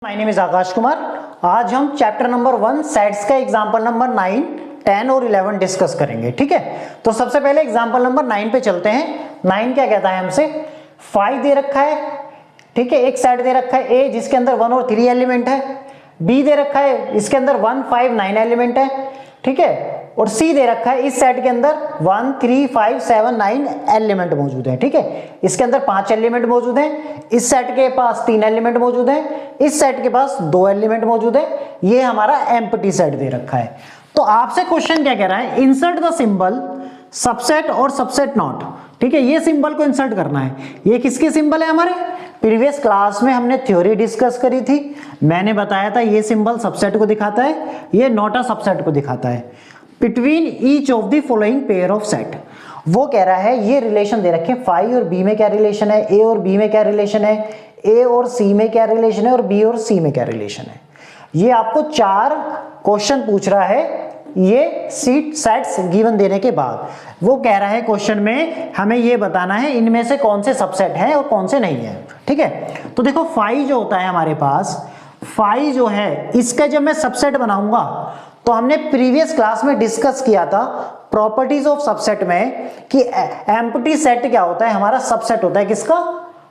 My name is Akash Kumar. आज हम chapter number 1 sets का एग्जांपल नंबर 9, 10 और 11 डिस्कस करेंगे। ठीक है, तो सबसे पहले एग्जांपल नंबर 9 पे चलते हैं। 9 क्या कहता है हमसे, 5 दे रखा है। ठीक है, एक सेट दे रखा है ए जिसके अंदर 1 और 3 एलिमेंट है। बी दे रखा है, इसके अंदर 1, 5, 9 एलिमेंट है। ठीक है, और सी दे रखा है, इस सेट के अंदर 1, 3, 5, 7, 9 एलिमेंट मौजूद है। ठीक है, इसके अंदर 5 एलिमेंट मौजूद हैं। इस सेट के पास 3 एलिमेंट मौजूद हैं। इस सेट के पास 2 एलिमेंट मौजूद है। ये हमारा एम्प्टी सेट दे रखा है। तो आपसे क्वेश्चन क्या कह रहा है, इंसर्ट द सिंबल सबसेट और सबसेट नॉट। ठीक है, ये सिंबल को इंसर्ट करना है। ये किसके सिंबल है, हमारे प्रीवियस क्लास में हमने थ्योरी डिस्कस करी थी। मैंने बताया था ये सिंबल सबसेट को दिखाता है, ये नॉट अ सबसेट को दिखाता है। Between each of the following pair of set, वो कह रहा है ये रिलेशन दे रखे, फाई और बी में क्या रिलेशन है, ए और बी में क्या रिलेशन है, ए और सी में क्या रिलेशन है, और बी और सी में क्या रिलेशन है। ये आपको 4 क्वेश्चन पूछ रहा है ये सीट सेट्स गिवन देने के बाद। वो कह रहा है क्वेश्चन में हमें ये बताना है इनमें से कौन से सबसेट हैं और कौन से नहीं है। ठीक है, तो देखो फाई जो होता है हमारे पास, फाई जो है इसका जब मैं सबसेट बनाऊंगा तो हमने प्रीवियस क्लास में डिस्कस किया था प्रॉपर्टीज ऑफ सबसेट में कि एम्प्टी सेट क्या होता है, हमारा सबसेट होता है किसका,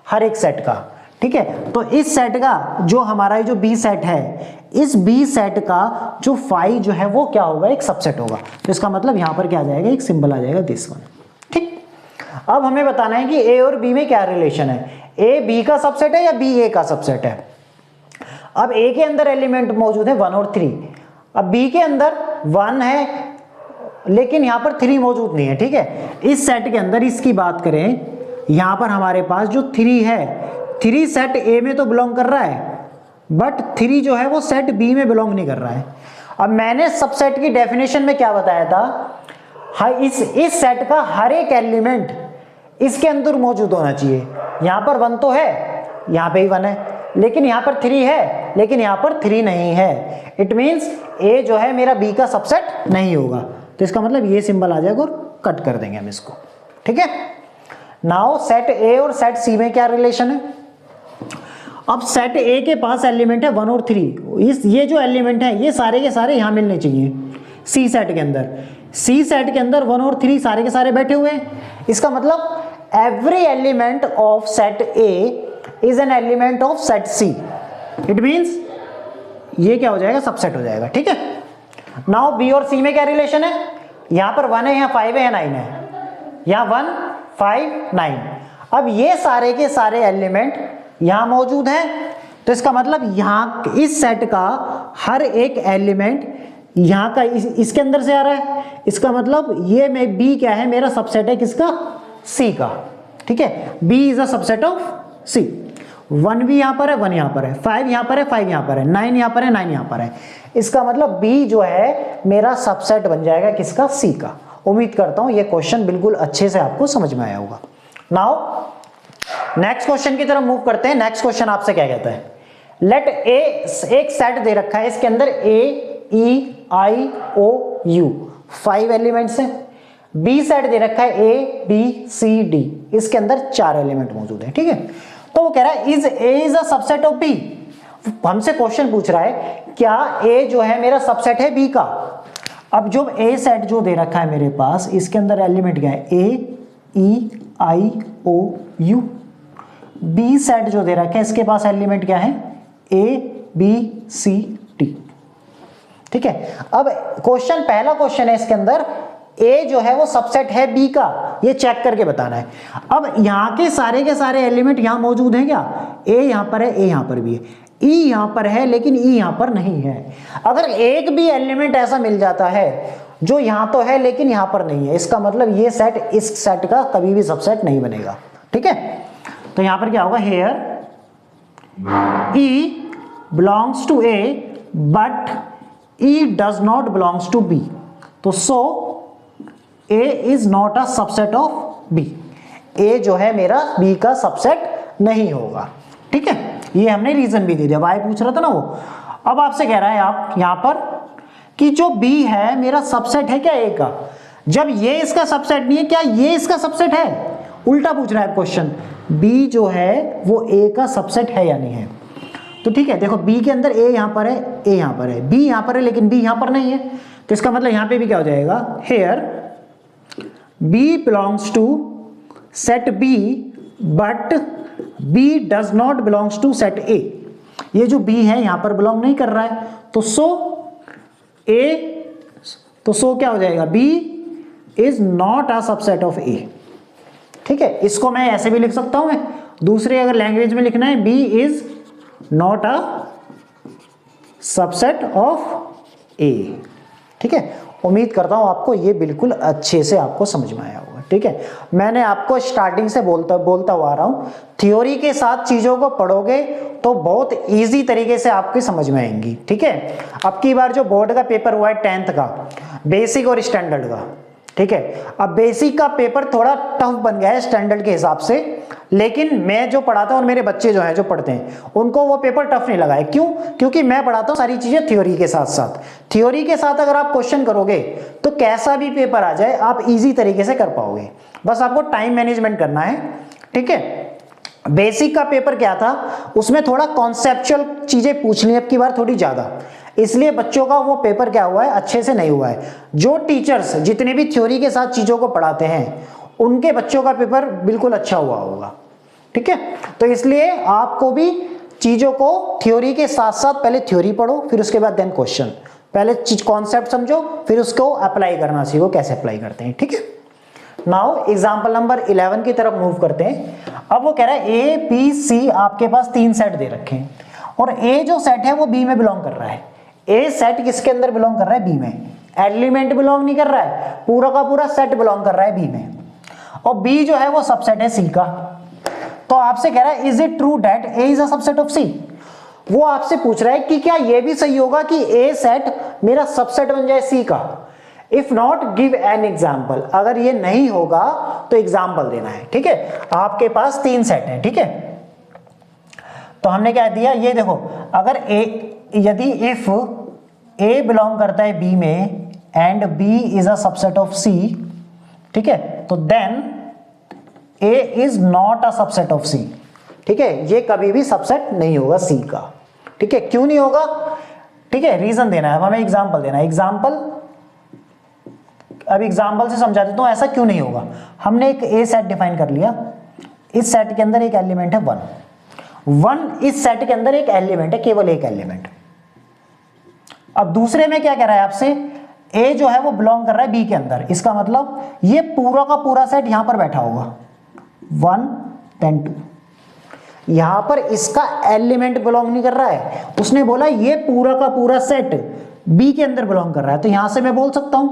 हर एक सेट का। ठीक है, तो इस सेट का जो हमारा जो बी सेट है, इस बी सेट का जो फाई जो है वो क्या होगा, एक सबसेट होगा। तो इसका मतलब यहां पर क्या आ जाएगा, एक सिंबल आ जाएगा दिस वन। ठीक, अब हमें बताना है कि ए और बी में क्या रिलेशन है, ए बी का सबसेट है या बी ए का सबसेट है। अब ए के अंदर एलिमेंट मौजूद है 1 और 3, अब बी के अंदर 1 है लेकिन यहां पर 3 मौजूद नहीं है। ठीक है, इस सेट के अंदर इसकी बात करें, यहां पर हमारे पास जो 3 है, 3 सेट ए में तो बिलोंग कर रहा है, बट 3 जो है वो सेट बी में बिलोंग नहीं कर रहा है। अब मैंने सबसेट की डेफिनेशन में क्या बताया था, इस सेट का हर एक एलिमेंट इसके अंदर मौजूद होना चाहिए। यहां पर 1 तो है, यहां पे ही 1 है, लेकिन यहां पर 3 है, लेकिन यहां पर 3 नहीं है। इट मींस ए जो है मेरा बी का सबसेट नहीं होगा। तो इसका मतलब ये सिंबल आ जाएगा और कट कर देंगे हम इसको। ठीक है, नाउ सेट ए और सेट सी में क्या रिलेशन है। अब सेट ए के पास एलिमेंट है 1 और 3, ये जो एलिमेंट है ये सारे के सारे यहां मिलने चाहिए सी सेट के अंदर। सी सेट के अंदर 1 और 3 सारे के सारे बैठे हुए हैं। इसका मतलब every element of set A is an element of set C. It means ये क्या हो जाएगा, सबसेट हो जाएगा। ठीक है, नाउ बी और सी में क्या रिलेशन है, यहां पर 1 है, यहां 5 है, यहां 9 है, यहां 1, 5, 9। अब ये सारे के सारे एलिमेंट यहां मौजूद हैं, तो इसका मतलब यहां इस सेट का हर एक एलिमेंट यहां का इसके अंदर से आ रहा है। इसका मतलब ये में बी क्या है, मेरा सबसेट है किसका, सी का। ठीक है, B is a subset of C. 1 भी यहां पर है, 1 यहां पर है, 5 यहां पर है, 5 यहां पर है, 9 यहां पर है, 9 यहां पर है। इसका मतलब बी जो है मेरा सबसेट बन जाएगा किसका, सी का। उम्मीद करता हूं ये क्वेश्चन बिल्कुल अच्छे से आपको समझ में आया होगा। नाउ नेक्स्ट क्वेश्चन की तरफ मूव करते हैं। नेक्स्ट क्वेश्चन आपसे क्या कहता है, लेट ए, एक सेट दे रखा है, इसके अंदर ए, ई, आई, ओ, यू 5 एलिमेंट्स हैं। बी सेट दे रखा है ए, बी, सी, डी, इसके अंदर 4 एलिमेंट मौजूद है। ठीक है, तो वो कह रहा है is A is a subset of B. हमसे क्वेश्चन पूछ रहा है क्या ए जो है मेरा सबसेट है बी का। अब जो ए सेट जो दे रखा है मेरे पास, इसके अंदर एलिमेंट क्या है, ए, ई, आई, ओ, यू। बी सेट जो दे रखा है इसके पास एलिमेंट क्या है, ए, बी, सी, डी। ठीक है, अब क्वेश्चन, पहला क्वेश्चन है इसके अंदर ए जो है वो सबसेट है बी का, ये चेक करके बताना है। अब यहां के सारे एलिमेंट यहां मौजूद हैं क्या, ए यहां पर है, ए यहां पर भी है, ई यहां पर है, लेकिन ई यहां पर नहीं है। अगर एक भी एलिमेंट ऐसा मिल जाता है जो यहां तो है लेकिन यहां पर नहीं है, इसका मतलब ये सेट इस सेट का कभी भी सबसेट नहीं बनेगा। ठीक है, तो यहां पर क्या होगा, here E belongs to A but E does not belongs to B. तो so A is not a subset of B. A जो है मेरा बी का सबसेट नहीं होगा। ठीक है, ये हमने रीजन भी दे दिया, वाई पूछ रहा था ना वो। अब आपसे कह रहा है आप यहां पर कि जो बी है मेरा सबसेट है क्या ए का, जब ये इसका सबसेट नहीं है क्या ये इसका सबसेट है, उल्टा पूछ रहा है क्वेश्चन, बी जो है वो ए का सबसेट है या नहीं है। तो ठीक है, देखो बी के अंदर ए यहां पर है, ए यहां पर है, बी यहां पर है, लेकिन बी यहां पर नहीं है, तो इसका मतलब यहां पे भी क्या हो जाएगा, here B belongs to set B but B does not belongs to set A. ये जो बी है यहां पर बिलोंग नहीं कर रहा है, तो सो क्या हो जाएगा, B is not a subset of A. ठीक है, इसको मैं ऐसे भी लिख सकता हूं, मैं दूसरे अगर लैंग्वेज में लिखना है, B is not a subset of A. ठीक है, उम्मीद करता हूं आपको ये बिल्कुल अच्छे से आपको समझ में आया होगा। ठीक है, मैंने आपको स्टार्टिंग से बोलता हुआ आ रहा हूं, थ्योरी के साथ चीजों को पढ़ोगे तो बहुत इजी तरीके से आपकी समझ में आएंगी। ठीक है, अब की बार जो बोर्ड का पेपर हुआ है 10th का, बेसिक और स्टैंडर्ड का, ठीक है, अब बेसिक का पेपर थोड़ा टफ बन गया है स्टैंडर्ड के हिसाब से, लेकिन मैं जो पढ़ाता हूं और मेरे बच्चे जो हैं जो पढ़ते हैं उनको वो पेपर टफ नहीं लगा है। क्यों? क्योंकि मैं पढ़ाता हूं सारी चीजें थ्योरी के साथ साथ। थ्योरी के साथ अगर आप क्वेश्चन करोगे तो कैसा भी पेपर आ जाए आप इजी तरीके से कर पाओगे, बस आपको टाइम मैनेजमेंट करना है। ठीक है, बेसिक का पेपर क्या था, उसमें थोड़ा कॉन्सेप्चुअल चीजें पूछनी है अब की बार थोड़ी ज्यादा, इसलिए बच्चों का वो पेपर क्या हुआ है, अच्छे से नहीं हुआ है। जो टीचर्स जितने भी थ्योरी के साथ चीजों को पढ़ाते हैं उनके बच्चों का पेपर बिल्कुल अच्छा हुआ होगा। ठीक है, तो इसलिए आपको भी चीजों को थ्योरी के साथ साथ पहले थ्योरी पढ़ो, फिर उसके बाद देन क्वेश्चन, पहले चीज कॉन्सेप्ट समझो, फिर उसको अप्लाई करना सीखो, कैसे अप्लाई करते हैं। ठीक है, नाउ एग्जांपल नंबर 11 की तरफ मूव करते हैं। अब वो कह रहा है ए बी सी आपके पास 3 सेट दे रखे हैं और ए जो सेट है वो बी में बिलोंग कर रहा है। ए सेट किसके अंदर बिलोंग कर रहा है, बी में। एलिमेंट बिलोंग नहीं कर रहा है, पूरा का पूरा सेट बिलोंग कर रहा है बी में, और बी जो है वो सबसेट है सी का। तो आपसे कह रहा है is it true that A is a subset of C. वो आपसे पूछ रहा है कि क्या ये भी सही होगा कि ए सेट मेरा सबसेट बन जाए सी का। If not give an example, अगर ये नहीं होगा तो एग्जाम्पल देना है। ठीक है, आपके पास 3 सेट है। ठीक है, तो हमने क्या दिया, ये देखो, अगर ए, यदि इफ ए बिलोंग करता है बी में and B is a subset of C, ठीक है, तो then A is not a subset of C. ठीक है, ये कभी भी सबसेट नहीं होगा सी का। ठीक है, क्यों नहीं होगा, ठीक है, रीजन देना है हमें, एग्जाम्पल देना है। एग्जाम्पल, अब एग्जाम्पल से समझा देता हूं ऐसा क्यों नहीं होगा। हमने एक ए सेट डिफाइन कर लिया, इस सेट के अंदर एक एलिमेंट है 1, इस सेट के अंदर एक एलिमेंट है, केवल एक एलिमेंट। अब दूसरे में क्या कह रहा है आपसे, ए जो है वो बिलोंग कर रहा है बी के अंदर, इसका मतलब ये पूरा का पूरा सेट यहां पर बैठा होगा 1 then 2, यहां पर इसका एलिमेंट बिलोंग नहीं कर रहा है, उसने बोला ये पूरा का पूरा सेट बी के अंदर बिलोंग कर रहा है, तो यहां से मैं बोल सकता हूं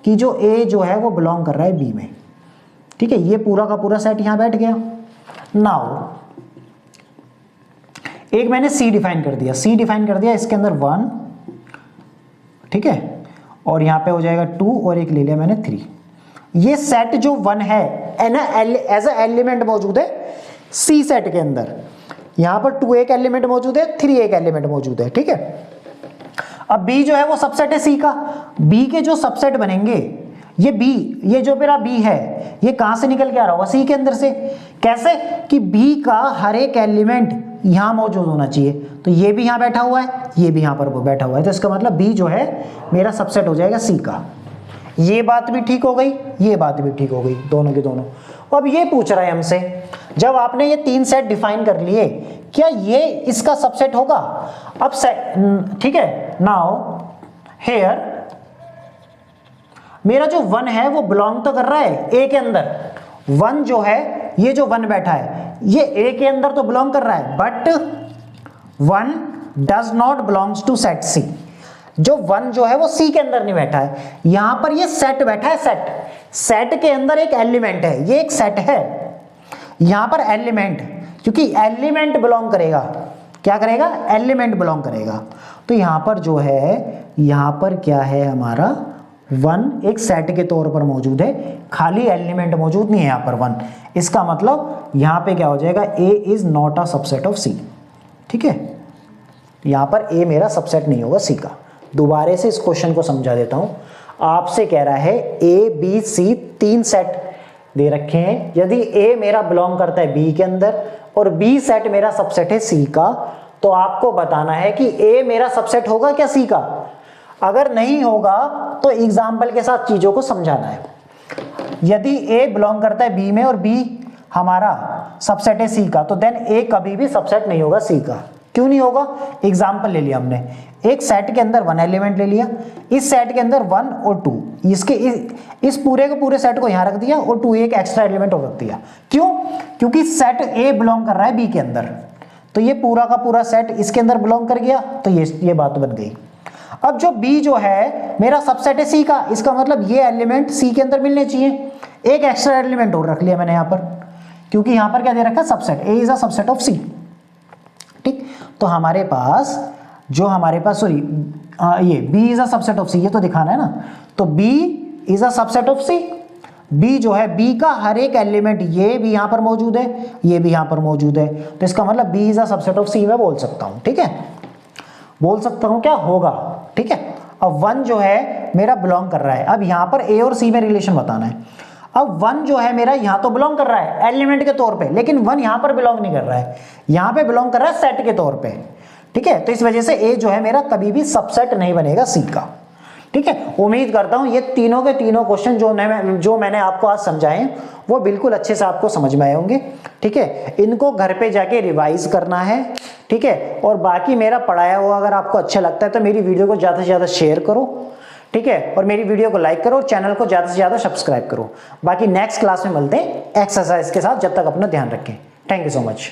कि जो ए जो है वो बिलोंग कर रहा है बी में। ठीक है, ये पूरा का पूरा सेट यहां बैठ गया। नाउ एक मैंने सी डिफाइन कर दिया, सी डिफाइन कर दिया, इसके अंदर 1, ठीक है, और यहां पे हो जाएगा 2 और एक ले लिया मैंने 3। ये सेट जो 1 है ना, एज अ एलिमेंट मौजूद है सी सेट के अंदर, यहां पर 2 एक एलिमेंट मौजूद है, 3 एक एलिमेंट मौजूद है। ठीक है, अब बी जो है वो सबसेट है सी का, बी के जो सबसेट बनेंगे, ये बी, ये जो मेरा बी है ये कहां से निकल के आ रहा होगा, सी के अंदर से। कैसे कि बी का हर एक एलिमेंट यहां मौजूद होना चाहिए, तो ये भी यहां बैठा हुआ है, ये भी यहां पर बैठा हुआ है, तो इसका मतलब बी जो है मेरा सबसेट हो जाएगा सी का। ये बात भी ठीक हो गई, ये बात भी ठीक हो गई, दोनों के दोनों। अब ये पूछ रहा है हमसे, जब आपने ये 3 सेट डिफाइन कर लिए, क्या ये इसका सबसेट होगा। अब ठीक है, नाउ हेयर मेरा जो 1 है वो बिलोंग तो कर रहा है ए के अंदर, 1 जो है, ये जो 1 बैठा है ये ए के अंदर तो बिलोंग कर रहा है, but 1 does not belongs to set C. जो 1 जो है वो सी के अंदर नहीं बैठा है, यहां पर ये सेट बैठा है, सेट के अंदर एक एलिमेंट है, ये एक सेट है, यहां पर एलिमेंट, क्योंकि एलिमेंट बिलोंग करेगा, क्या करेगा, एलिमेंट बिलोंग करेगा, तो यहां पर जो है, यहां पर क्या है हमारा 1 एक सेट के तौर पर मौजूद है, खाली एलिमेंट मौजूद नहीं है यहां पर 1, इसका मतलब यहां पे क्या हो जाएगा, A is not a subset of C. ठीक है, यहां पर ए मेरा सबसेट नहीं होगा सी का। दोबारा से इस क्वेश्चन को समझा देता हूं, आपसे कह रहा है ए बी सी 3 सेट दे रखे हैं, यदि ए मेरा बिलोंग करता है बी के अंदर और बी सेट मेरा सबसेट है सी का, तो आपको बताना है कि ए मेरा सबसेट होगा क्या सी का। अगर नहीं होगा तो एग्जाम्पल के साथ चीजों को समझाना है। यदि ए बिलोंग करता है बी में और बी हमारा सबसेट है सी का, तो देन ए कभी भी सबसेट नहीं होगा सी का। क्यों नहीं होगा? एग्जाम्पल ले लिया हमने, एक सेट के अंदर 1 एलिमेंट ले लिया, इस सेट के अंदर 1 और 2, इसके इस पूरे के पूरे सेट को यहां रख दिया और 2 एक एक्स्ट्रा एलिमेंट और रख दिया। क्यों? क्योंकि सेट ए बिलोंग कर रहा है बी के अंदर, तो ये पूरा का पूरा सेट इसके अंदर बिलोंग कर गया, तो ये बात बन गई। अब जो बी जो है मेरा सबसेट है सी का, इसका मतलब ये एलिमेंट सी के अंदर मिलने चाहिए। एक एक्स्ट्रा एलिमेंट और रख लिया मैंने यहां पर, क्योंकि यहां पर क्या दे रखा है? Subset. A is a subset of C. ठीक, तो हमारे पास सॉरी ये B is a subset of C, ये तो दिखाना है ना। तो B is a subset of C. B जो है, बी का हर एक एलिमेंट, ये भी यहां पर मौजूद है, ये भी यहां पर मौजूद है, तो इसका मतलब B is a subset of C मैं बोल सकता हूं। ठीक है, बोल सकता हूं क्या होगा। ठीक है, अब 1 जो है मेरा बिलोंग कर रहा है, अब यहां पर ए और सी में रिलेशन बताना है। अब 1 जो है मेरा यहां तो बिलोंग कर रहा है एलिमेंट के तौर पे, लेकिन 1 यहां पर बिलोंग नहीं कर रहा है, यहां पे बिलोंग कर रहा है सेट के तौर पे। ठीक है, तो इस वजह से ए जो है मेरा कभी भी सबसेट नहीं बनेगा सी का। ठीक है, उम्मीद करता हूं ये तीनों के तीनों क्वेश्चन जो मैंने आपको आज समझाए वो बिल्कुल अच्छे से आपको समझ में आए होंगे। ठीक है, इनको घर पे जाके रिवाइज करना है। ठीक है, और बाकी मेरा पढ़ाया हुआ अगर आपको अच्छा लगता है तो मेरी वीडियो को ज्यादा से ज्यादा शेयर करो। ठीक है, और मेरी वीडियो को लाइक करो और चैनल को ज्यादा से ज्यादा सब्सक्राइब करो। बाकी नेक्स्ट क्लास में मिलते हैं एक्सरसाइज के साथ, जब तक अपना ध्यान रखें। Thank you so much.